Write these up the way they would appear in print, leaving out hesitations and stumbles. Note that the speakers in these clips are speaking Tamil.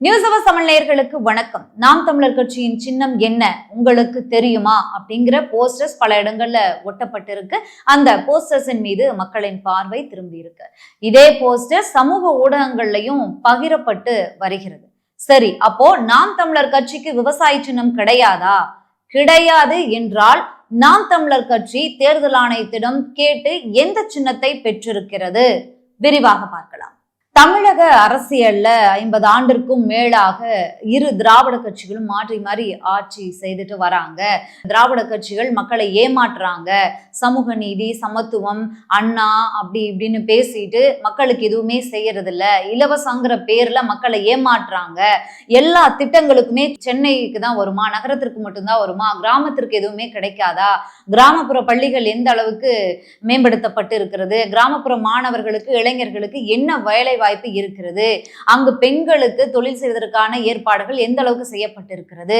நியூஸ் அவர் தமிழ் நேயர்களுக்கு வணக்கம். நாம் தமிழர் கட்சியின் சின்னம் என்ன உங்களுக்கு தெரியுமா அப்படிங்கிற போஸ்டர்ஸ் பல இடங்கள்ல ஒட்டப்பட்டிருக்கு. அந்த போஸ்டர்ஸின் மீது மக்களின் பார்வை திரும்பி இருக்கு. இதே போஸ்டர் சமூக ஊடகங்கள்லயும் பகிரப்பட்டு வருகிறது. சரி, அப்போ நாம் தமிழர் கட்சிக்கு விவசாய சின்னம் கிடையாதா? கிடையாது என்றால் நாம் தமிழர் கட்சி தேர்தல் ஆணையத்திடம் கேட்டு எந்த சின்னத்தை பெற்றிருக்கிறது? விரிவாக பார்க்கலாம். தமிழக அரசியல்ல 50 ஆண்டிற்கும் மேலாக இரு திராவிட கட்சிகளும் மாற்றி மாறி ஆட்சி செய்துட்டு வராங்க. திராவிட கட்சிகள் மக்களை ஏமாற்றுறாங்க. சமூக நீதி, சமத்துவம், அண்ணா அப்படி இப்படின்னு பேசிட்டு மக்களுக்கு எதுவுமே செய்யறது இல்ல. இலவசங்கிற பேர்ல மக்களை ஏமாற்றுறாங்க. எல்லா திட்டங்களுக்குமே சென்னைக்கு தான் வருமா, நகரத்திற்கு மட்டும்தான் வருமா, கிராமத்திற்கு எதுவுமே கிடைக்காதா, கிராமப்புற பள்ளிகள் எந்த அளவுக்கு மேம்படுத்தப்பட்டு இருக்கிறது, கிராமப்புற மாணவர்களுக்கு இளைஞர்களுக்கு என்ன வேலை வாய்ப்பு இருக்கிறது, அங்கு பெண்களுக்கு தொழில் செய்வதற்கான ஏற்பாடுகள் எந்த அளவுக்கு செய்யப்பட்டிருக்கிறது,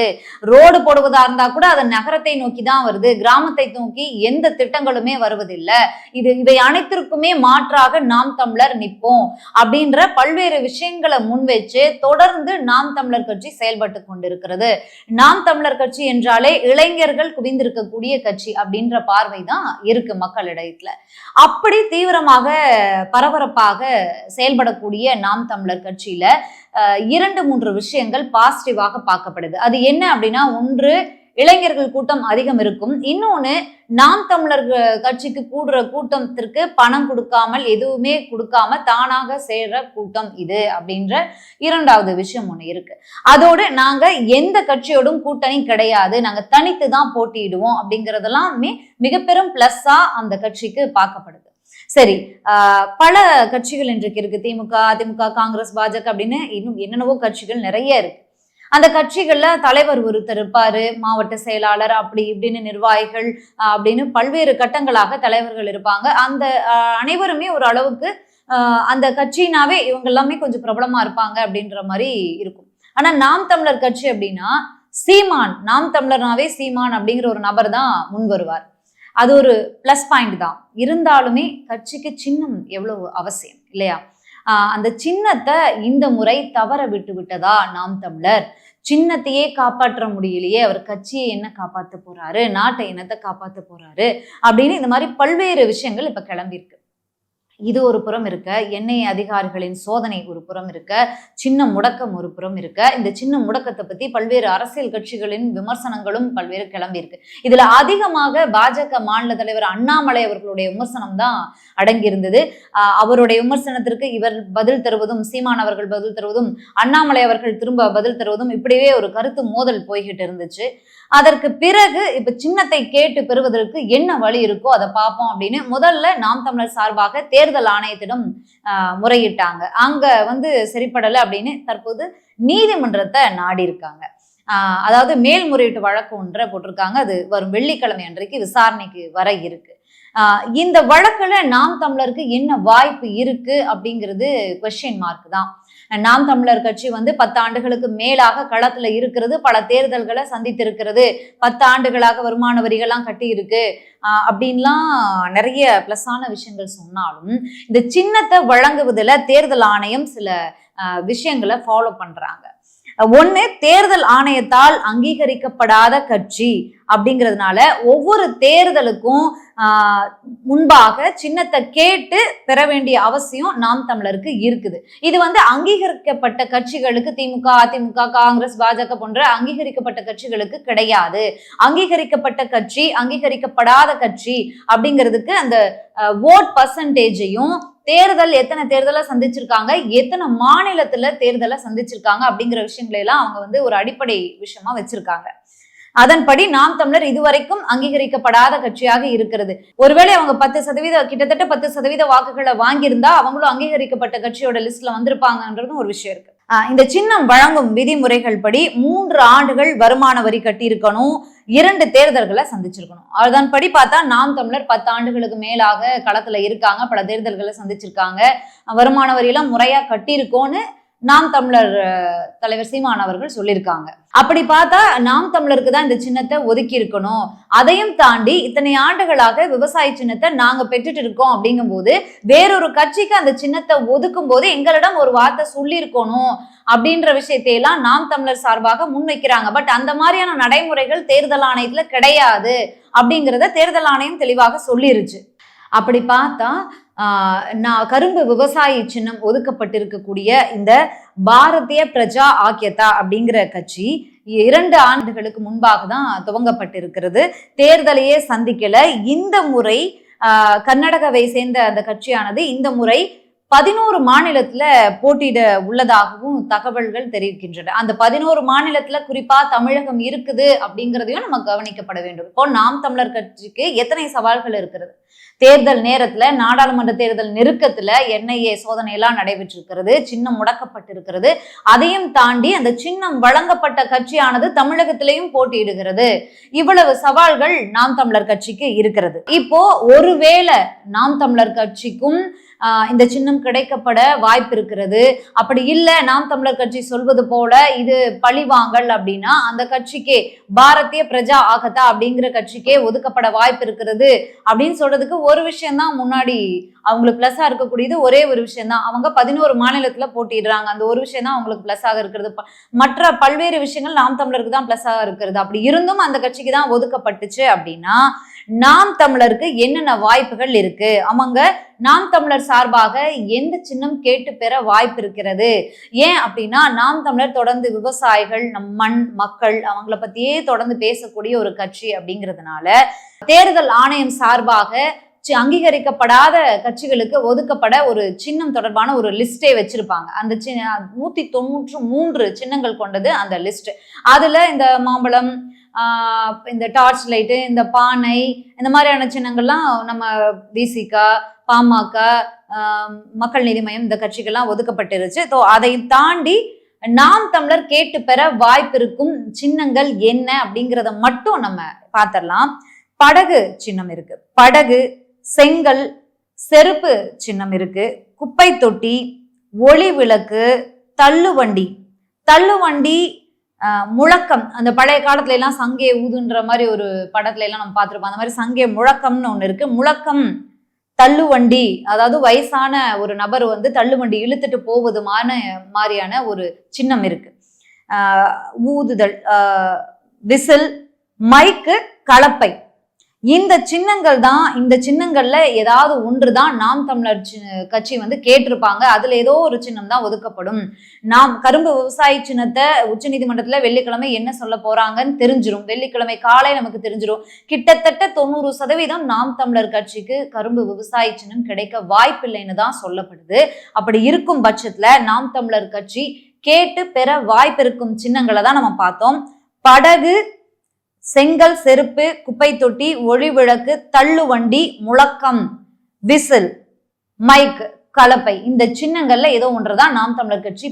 ரோடு போடுவதா இருந்தா கூட அது நகரத்தை நோக்கி தான் வருது, கிராமத்தை நோக்கி எந்த திட்டங்களுமே வருவதில்லை. இவை அனைத்திற்குமே மாற்றாக நாம் தமிழர் நிற்போம் அப்படின்ற பல்வேறு விஷயங்களை முன்வச்சு தொடர்ந்து நாம் தமிழர் கட்சி செயல்பட்டு கொண்டிருக்கிறது. நாம் தமிழர் கட்சி என்றாலே இளைஞர்கள் குவிந்திருக்கக்கூடிய கட்சி அப்படின்ற பார்வை தான் இருக்கு மக்களிடத்துல. அப்படி தீவிரமாக பரபரப்பாக செயல்படக்கூடிய நாம் தமிழர் கட்சியில 2-3 விஷயங்கள் பாசிட்டிவாக பார்க்கப்படுது. அது என்ன அப்படின்னா, ஒன்று, இளைஞர்கள் கூட்டம் அதிகம் இருக்கும். இன்னொன்னு, நாம் தமிழர் கட்சிக்கு கூடுற கூட்டத்திற்கு பணம் கொடுக்காமல், எதுவுமே கொடுக்காம தானாக சேர்ற கூட்டம் இது அப்படின்ற 2வது விஷயம் ஒண்ணு இருக்கு. அதோடு நாங்க எந்த கட்சியோடும் கூட்டணி கிடையாது, நாங்க தனித்து தான் போட்டியிடுவோம் அப்படிங்கறதெல்லாமே மிக பெரும் பிளஸ்ஸா அந்த கட்சிக்கு பார்க்கப்படுது. சரி, பல கட்சிகள் இன்றைக்கு இருக்கு. திமுக, அதிமுக, காங்கிரஸ், பாஜக அப்படின்னு இன்னும் என்னென்னவோ கட்சிகள் நிறைய இருக்கு. அந்த கட்சிகள்ல தலைவர் ஒருத்தர் இருப்பாரு, மாவட்ட செயலாளர், அப்படி இப்படின்னு நிர்வாகிகள் அப்படின்னு பல்வேறு கட்டங்களாக தலைவர்கள் இருப்பாங்க. அந்த அனைவருமே ஒரு அளவுக்கு அந்த கட்சினாவே இவங்க எல்லாமே கொஞ்சம் பிரபலமா இருப்பாங்க அப்படின்ற மாதிரி இருக்கும். ஆனா நாம் தமிழர் கட்சி அப்படின்னா சீமான், நாம் தமிழர்னாவே சீமான் அப்படிங்கிற ஒரு நபர் தான் முன் வருவார். அது ஒரு பிளஸ் பாயிண்ட் தான். இருந்தாலுமே கட்சிக்கு சின்னம் எவ்வளவு அவசியம் இல்லையா? அந்த சின்னத்தை இந்த முறை தவற விட்டு விட்டதா நாம் தமிழர்? சின்னத்தையே காப்பாற்ற முடியலையே, அவர் கட்சியை என்ன காப்பாற்ற போறாரு, நாட்டை என்னத்தை காப்பாற்ற போறாரு அப்படின்னு இந்த மாதிரி பல்வேறு விஷயங்கள் இப்ப கிளம்பியிருக்கு. இது ஒரு புறம் இருக்க, எண்ணெய் அதிகாரிகளின் சோதனை ஒரு புறம் இருக்க, சின்ன முடக்கம் ஒரு புறம் இருக்க. இந்த சின்ன முடக்கத்தை பத்தி பல்வேறு அரசியல் கட்சிகளின் விமர்சனங்களும் பல்வேறு கிளம்பியிருக்கு. இதுல அதிகமாக பாஜக மாநில தலைவர் அண்ணாமலை அவர்களுடைய விமர்சனம் தான் அடங்கியிருந்தது. அவருடைய விமர்சனத்திற்கு இவர் பதில் தருவதும், சீமான் அவர்கள் பதில் தருவதும், அண்ணாமலை அவர்கள் திரும்ப பதில் தருவதும், இப்படியே ஒரு கருத்து மோதல் போய்கிட்டு இருந்துச்சு. அதற்கு பிறகு இப்ப சின்னத்தை கேட்டு பெறுவதற்கு என்ன வழி இருக்கோ அதை பார்ப்போம் அப்படின்னு முதல்ல நாம் தமிழர் சார்பாக தேர்தல் ஆணையத்திடம் முறையிட்டாங்க. அங்க சரிப்படலை அப்படின்னு தற்போது நீதிமன்றத்தை நாடி இருக்காங்க. அதாவது மேல்முறையீட்டு வழக்கு ஒன்றை போட்டிருக்காங்க. அது வரும் வெள்ளிக்கிழமை அன்றைக்கு விசாரணைக்கு வர இருக்கு. இந்த வழக்குல நாம் தமிழருக்கு என்ன வாய்ப்பு இருக்கு அப்படிங்கிறது கொஸ்டின் மார்க் தான். நாம் தமிழர் கட்சி 10 ஆண்டுகளுக்கு மேலாக களத்துல இருக்கிறது, பல தேர்தல்களை சந்தித்திருக்கிறது, 10 ஆண்டுகளாக வருமான வரிகள்லாம் கட்டி இருக்கு அப்படின்லாம் நிறைய பிளஸ்ஸான விஷயங்கள் சொன்னாலும் இந்த சின்னத்தை வழங்குவதில் தேர்தல் ஆணையம் சில விஷயங்களை ஃபாலோ பண்றாங்க. ஒண்ணு, தேர்தல் ஆணையத்தால் அங்கீகரிக்கப்படாத கட்சி அப்படிங்கிறதுனால ஒவ்வொரு தேர்தலுக்கும் முன்பாக சின்னத்தை கேட்டு பெற வேண்டிய அவசியம் நாம் தமிழருக்கு இருக்குது. இது அங்கீகரிக்கப்பட்ட கட்சிகளுக்கு, திமுக, அதிமுக, காங்கிரஸ், பாஜக போன்ற அங்கீகரிக்கப்பட்ட கட்சிகளுக்கு கிடையாது. அங்கீகரிக்கப்பட்ட கட்சி, அங்கீகரிக்கப்படாத கட்சி அப்படிங்கிறதுக்கு அந்த ஓட் பர்சன்டேஜையும், தேர்தல் எத்தனை தேர்தலை சந்திச்சிருக்காங்க, எத்தனை மாநிலத்துல தேர்தலை சந்திச்சிருக்காங்க அப்படிங்கிற விஷயங்களை எல்லாம் அவங்க ஒரு அடிப்படை விஷயமா வச்சிருக்காங்க. அதன்படி நாம் தமிழர் இதுவரைக்கும் அங்கீகரிக்கப்படாத கட்சியாக இருக்கிறது. ஒருவேளை அவங்க 10% கிட்டத்தட்ட 10% வாக்குகளை வாங்கியிருந்தா அவங்களும் அங்கீகரிக்கப்பட்ட கட்சியோட லிஸ்ட்ல வந்திருப்பாங்கன்றதும் ஒரு விஷயம் இருக்கு. இந்த சின்னம் வழங்கும் விதிமுறைகள் படி 3 ஆண்டுகள் வருமான வரி கட்டி இருக்கணும், 2 தேர்தல்களை சந்திச்சிருக்கணும். அதன்படி பார்த்தா நாம் தமிழர் 10 ஆண்டுகளுக்கு மேலாக களத்துல இருக்காங்க, பல தேர்தல்களை சந்திச்சிருக்காங்க, வருமான வரியெல்லாம் முறையா கட்டியிருக்கோன்னு நாம் தமிழர் தலைவர் சீமான் அவர்கள் சொல்லியிருக்காங்க. அப்படி பார்த்தா நாம் தமிழருக்கு தான் இந்த சின்னத்தை ஒதுக்கி இருக்கணும். அதையும் தாண்டி இத்தனை ஆண்டுகளாக விவசாய சின்னத்தை நாங்க பெற்றுட்டு இருக்கோம் அப்படிங்கும் போது வேறொரு கட்சிக்கு அந்த சின்னத்தை ஒதுக்கும் போது எங்களிடம் ஒரு வார்த்தை சொல்லியிருக்கணும் அப்படின்ற விஷயத்தை எல்லாம் நாம் தமிழர் சார்பாக முன்வைக்கிறாங்க. பட் அந்த மாதிரியான நடைமுறைகள் தேர்தல் ஆணையத்துல கிடையாது அப்படிங்கிறத தேர்தல் ஆணையம் தெளிவாக சொல்லிருச்சு. அப்படி பார்த்தா நான் கரும்பு விவசாய சின்னம் ஒதுக்கப்பட்டிருக்கக்கூடிய இந்த பாரதிய பிரஜா ஆக்கியதா அப்படிங்கிற கட்சி 2 ஆண்டுகளுக்கு முன்பாக தான் துவங்கப்பட்டிருக்கிறது. தேர்தலையே சந்திக்கல. இந்த முறை கர்நாடகாவை சேர்ந்த அந்த கட்சியானது இந்த முறை 11 மாநிலத்துல போட்டியிட உள்ளதாகவும் தகவல்கள் தெரிவிக்கின்றன. அந்த 11 மாநிலத்துல குறிப்பா தமிழகம் இருக்குது அப்படிங்கிறதையும் நம்ம கவனிக்கப்பட வேண்டும். இப்போ நாம் தமிழர் கட்சிக்கு எத்தனை சவால்கள் இருக்கிறது? தேர்தல் நேரத்துல, நாடாளுமன்ற தேர்தல் நெருக்கத்துல NIA சோதனை எல்லாம் நடைபெற்றிருக்கிறது, சின்னம் முடக்கப்பட்டிருக்கிறது. அதையும் தாண்டி அந்த சின்னம் வழங்கப்பட்ட கட்சியானது தமிழகத்திலையும் போட்டியிடுகிறது. இவ்வளவு சவால்கள் நாம் தமிழர் கட்சிக்கு இருக்கிறது. இப்போ ஒருவேளை நாம் தமிழர் கட்சிக்கும் இந்த சின்னம் கிடைக்கப்பட வாய்ப்பு இருக்கிறது. அப்படி இல்லை, நாம் தமிழர் கட்சி சொல்வது போல இது பழிவாங்கல் அப்படின்னா அந்த கட்சிக்கே, பாரதிய பிரஜா ஆகத்தா அப்படிங்கிற கட்சிக்கே ஒதுக்கப்பட வாய்ப்பு இருக்கிறது அப்படின்னு சொல்றதுக்கு ஒரு விஷயம் தான் முன்னாடி அவங்களுக்கு பிளஸ்ஸா இருக்கக்கூடியது. ஒரே ஒரு விஷயம் தான், அவங்க 11 மாநிலத்துல போட்டிடுறாங்க. அந்த ஒரு விஷயம் தான் அவங்களுக்கு பிளஸ்ஸாக இருக்கிறது. மற்ற பல்வேறு விஷயங்கள் நாம் தமிழருக்கு தான் பிளஸ்ஸாக இருக்கிறது. அப்படி இருந்தும் அந்த கட்சிக்கு தான் ஒதுக்கப்பட்டுச்சு அப்படின்னா நாம் தமிழருக்கு என்னென்ன வாய்ப்புகள் இருக்கு? அவங்க நாம் தமிழர் சார்பாக எந்த சின்னம் கேட்டு பெற வாய்ப்பு இருக்கிறது? ஏன் அப்படின்னா நாம் தமிழர் தொடர்ந்து விவசாயிகள், நம் மண் மக்கள் அவங்கள பத்தியே தொடர்ந்து பேசக்கூடிய ஒரு கட்சி அப்படிங்கிறதுனால தேர்தல் ஆணையம் சார்பாக அங்கீகரிக்கப்படாத கட்சிகளுக்கு ஒதுக்கப்பட ஒரு சின்னம் தொடர்பான ஒரு லிஸ்டே வச்சிருப்பாங்க. அந்த 193 சின்னங்கள் கொண்டது அந்த லிஸ்ட். அதுல இந்த மாம்பழம், இந்த டார்ச் லைட்டு, இந்த பானை, இந்த மாதிரியான சின்னங்கள்லாம் நம்ம VCK, பாமக, மக்கள் நீதி மையம் இந்த கட்சிகள்லாம் ஒதுக்கப்பட்டிருச்சு. அதை தாண்டி நாம் தமிழர் கேட்டு பெற வாய்ப்பு இருக்கும் சின்னங்கள் என்ன அப்படிங்கிறத மட்டும் நம்ம பார்த்திடலாம். படகு சின்னம் இருக்கு, படகு, செங்கல், செருப்பு சின்னம் இருக்கு, குப்பை தொட்டி, ஒளி விளக்கு, தள்ளுவண்டி, முழக்கம். அந்த பழைய காலத்துல எல்லாம் சங்கே ஊதுன்ற மாதிரி ஒரு படத்துல எல்லாம் நம்ம பார்த்திருப்போம். அந்த மாதிரி சங்கே முழக்கம்னு ஒண்ணு இருக்கு. முழக்கம், தள்ளுவண்டி, அதாவது வயசான ஒரு நபர் தள்ளுவண்டி இழுத்துட்டு போவது மாதிரியான ஒரு சின்னம் இருக்கு. ஊதுதல், விசில், மைக்கு, கலப்பை. இந்த சின்னங்கள் தான், இந்த சின்னங்கள்ல ஏதாவது ஒன்றுதான் நாம் தமிழர் கட்சி கேட்டிருப்பாங்க. அதுல ஏதோ ஒரு சின்னம் தான் ஒதுக்கப்படும். நாம் கரும்பு விவசாய சின்னத்தை உச்சநீதிமன்றத்துல வெள்ளிக்கிழமை என்ன சொல்ல போறாங்கன்னு தெரிஞ்சிரும். வெள்ளிக்கிழமை காலை நமக்கு தெரிஞ்சிரும். கிட்டத்தட்ட 90% நாம் தமிழர் கட்சிக்கு கரும்பு விவசாய சின்னம் கிடைக்க வாய்ப்பில்லைன்னு தான் சொல்லப்படுது. அப்படி இருக்கும் பட்சத்துல நாம் தமிழர் கட்சி கேட்டு பெற வாய்ப்பு இருக்கும் சின்னங்களை தான் நம்ம பார்த்தோம். படகு, செங்கல், செருப்பு, குப்பை தொட்டி, ஒளி விளக்கு, தள்ளுவண்டி, முழக்கம், விசில், மைக், கலப்பை. இந்த சின்னங்கள்ல ஏதோ ஒன்றுதான் நாம் தமிழர் கட்சி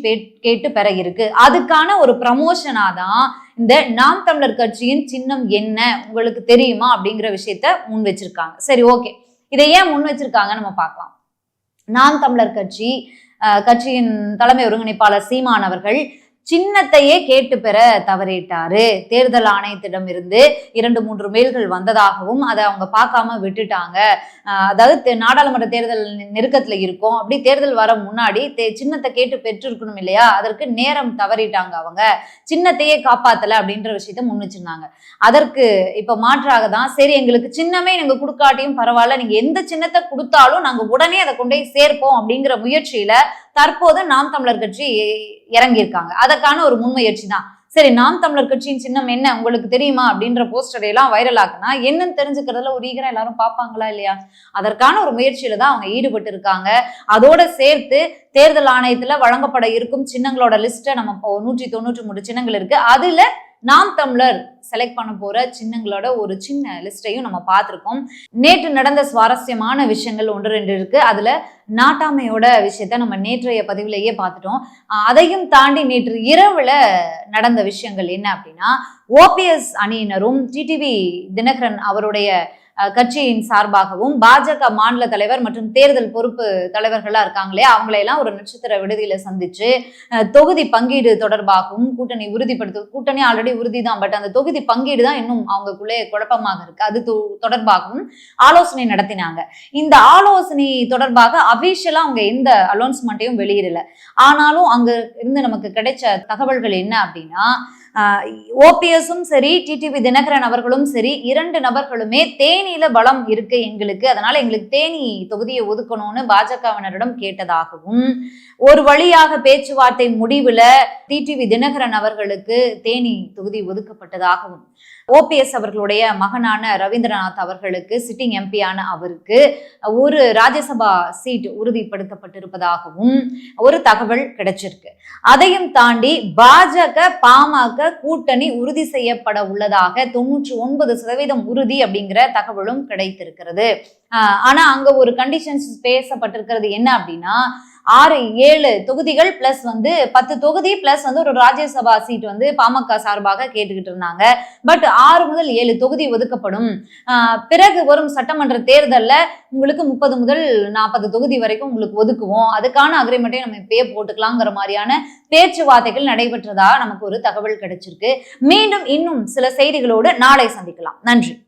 கேட்டு பெற இருக்கு. அதுக்கான ஒரு ப்ரமோஷனா தான் இந்த நாம் தமிழர் கட்சியின் சின்னம் என்ன உங்களுக்கு தெரியுமா அப்படிங்கிற விஷயத்த முன் வச்சிருக்காங்க. சரி, ஓகே, இதை ஏன் முன் வச்சிருக்காங்க நம்ம பார்க்கலாம். நாம் தமிழர் கட்சியின் தலைமை ஒருங்கிணைப்பாளர் சீமான் அவர்கள் சின்னத்தையே கேட்டு பெற தவறிட்டாரு. தேர்தல் ஆணையத்திடம் இருந்து 2-3 மெயில்கள் வந்ததாகவும் அதை அவங்க பார்க்காம விட்டுட்டாங்க. அதாவது நாடாளுமன்ற தேர்தல் நெருக்கத்துல இருக்கும், அப்படி தேர்தல் வர முன்னாடி சின்னத்தை கேட்டு பெற்றிருக்கணும் இல்லையா, அதற்கு நேரம் தவறிட்டாங்க. அவங்க சின்னத்தையே காப்பாத்தல அப்படின்ற விஷயத்த முன் வச்சிருந்தாங்க. அதற்கு இப்ப மாற்றாக தான், சரி எங்களுக்கு சின்னமே நீங்க கொடுக்காட்டியும் பரவாயில்ல, நீங்க எந்த சின்னத்தை கொடுத்தாலும் நாங்க உடனே அதை கொண்டு போய் சேர்ப்போம் அப்படிங்கிற முயற்சியில தற்போது நாம் தமிழர் கட்சி இறங்கியிருக்காங்க. அதற்கான ஒரு முன்முயற்சி தான். சரி, நாம் தமிழர் கட்சியின் சின்னம் என்ன உங்களுக்கு தெரியுமா அப்படின்ற போஸ்டரை எல்லாம் வைரல் ஆக்குனா என்னன்னு தெரிஞ்சுக்கிறதுல ஒரு ஈகரா எல்லாரும் பார்ப்பாங்களா இல்லையா? அதற்கான ஒரு முயற்சியில தான் அவங்க ஈடுபட்டு இருக்காங்க. அதோட சேர்த்து தேர்தல் ஆணையத்துல வழங்கப்பட இருக்கும் சின்னங்களோட லிஸ்ட்டை நம்ம 193 சின்னங்கள் இருக்கு. அதுல நாம் தமிழர் செலக்ட் பண்ண போற சின்னங்களோட ஒரு சின்ன லிஸ்டையும் நம்ம பார்த்திருக்கோம். நேற்று நடந்த சுவாரஸ்யமான விஷயங்கள் 1-2 இருக்கு. அதுல நாட்டாமையோட விஷயத்த நம்ம நேற்றைய பதிவிலேயே பார்த்துட்டோம். அதையும் தாண்டி நேற்று இரவுல நடந்த விஷயங்கள் என்ன அப்படின்னா, OPS அணியினரும் TTV தினகரன் அவருடைய கட்சியின் சார்பாகவும் பாஜக மாநில தலைவர் மற்றும் தேர்தல் பொறுப்பு தலைவர்களா இருக்காங்களே அவங்களையெல்லாம் ஒரு நட்சத்திர விடுதியில சந்திச்சு தொகுதி பங்கீடு தொடர்பாகவும் கூட்டணி ஆல்ரெடி உறுதி தான், பட் அந்த தொகுதி பங்கீடு தான் இன்னும் அவங்களுக்குள்ளே குழப்பமாக இருக்கு. அது தொடர்பாகவும் ஆலோசனை நடத்தினாங்க. இந்த ஆலோசனை தொடர்பாக அபிஷியலா அவங்க எந்த அலௌன்ஸ்மெண்ட்டையும் வெளியிடல. ஆனாலும் அங்க இருந்து நமக்கு கிடைச்ச தகவல்கள் என்ன அப்படின்னா, ஓபிஎஸும் சரி டிடிவி தினகரன் அவர்களும் சரி 2 நபர்களுமே தேனியில பலம் இருக்கு எங்களுக்கு, அதனால எங்களுக்கு தேனி தொகுதியை ஒதுக்கணும்னு பாஜகவினரிடம் கேட்டதாகவும், ஒரு வழியாக பேச்சுவார்த்தை முடிவுல டிடிவி தினகரன் அவர்களுக்கு தேனி தொகுதி ஒதுக்கப்பட்டதாகவும், ஓபிஎஸ் அவர்களுடைய மகனான ரவீந்திரநாத் அவர்களுக்கு சிட்டிங் எம்பியான அவருக்கு ஒரு ராஜ்யசபா சீட் உறுதிப்படுத்தப்பட்டிருப்பதாகவும் ஒரு தகவல் கிடைச்சிருக்கு. அதையும் தாண்டி பாஜக பாமக கூட்டணி உறுதி செய்யப்பட உள்ளதாக 99% உறுதி அப்படிங்கிற தகவலும் கிடைத்திருக்கிறது. ஆனா அங்க ஒரு கண்டிஷன்ஸ் பேசப்பட்டிருக்கிறது என்ன அப்படின்னா, 6-7 தொகுதிகள் பிளஸ் 10 தொகுதி பிளஸ் ஒரு ராஜ்யசபா சீட் பாமக சார்பாக கேட்டுக்கிட்டு இருந்தாங்க. பட் 6 முதல் 7 தொகுதி ஒதுக்கப்படும், பிறகு வரும் சட்டமன்ற தேர்தல்ல உங்களுக்கு 30 முதல் 40 தொகுதி வரைக்கும் உங்களுக்கு ஒதுக்குவோம், அதுக்கான அக்ரிமெண்ட்டை நம்ம இப்பயே போட்டுக்கலாங்கிற மாதிரியான பேச்சுவார்த்தைகள் நடைபெற்றதா நமக்கு ஒரு தகவல் கிடைச்சிருக்கு. மீண்டும் இன்னும் சில செய்திகளோடு நாளை சந்திக்கலாம். நன்றி.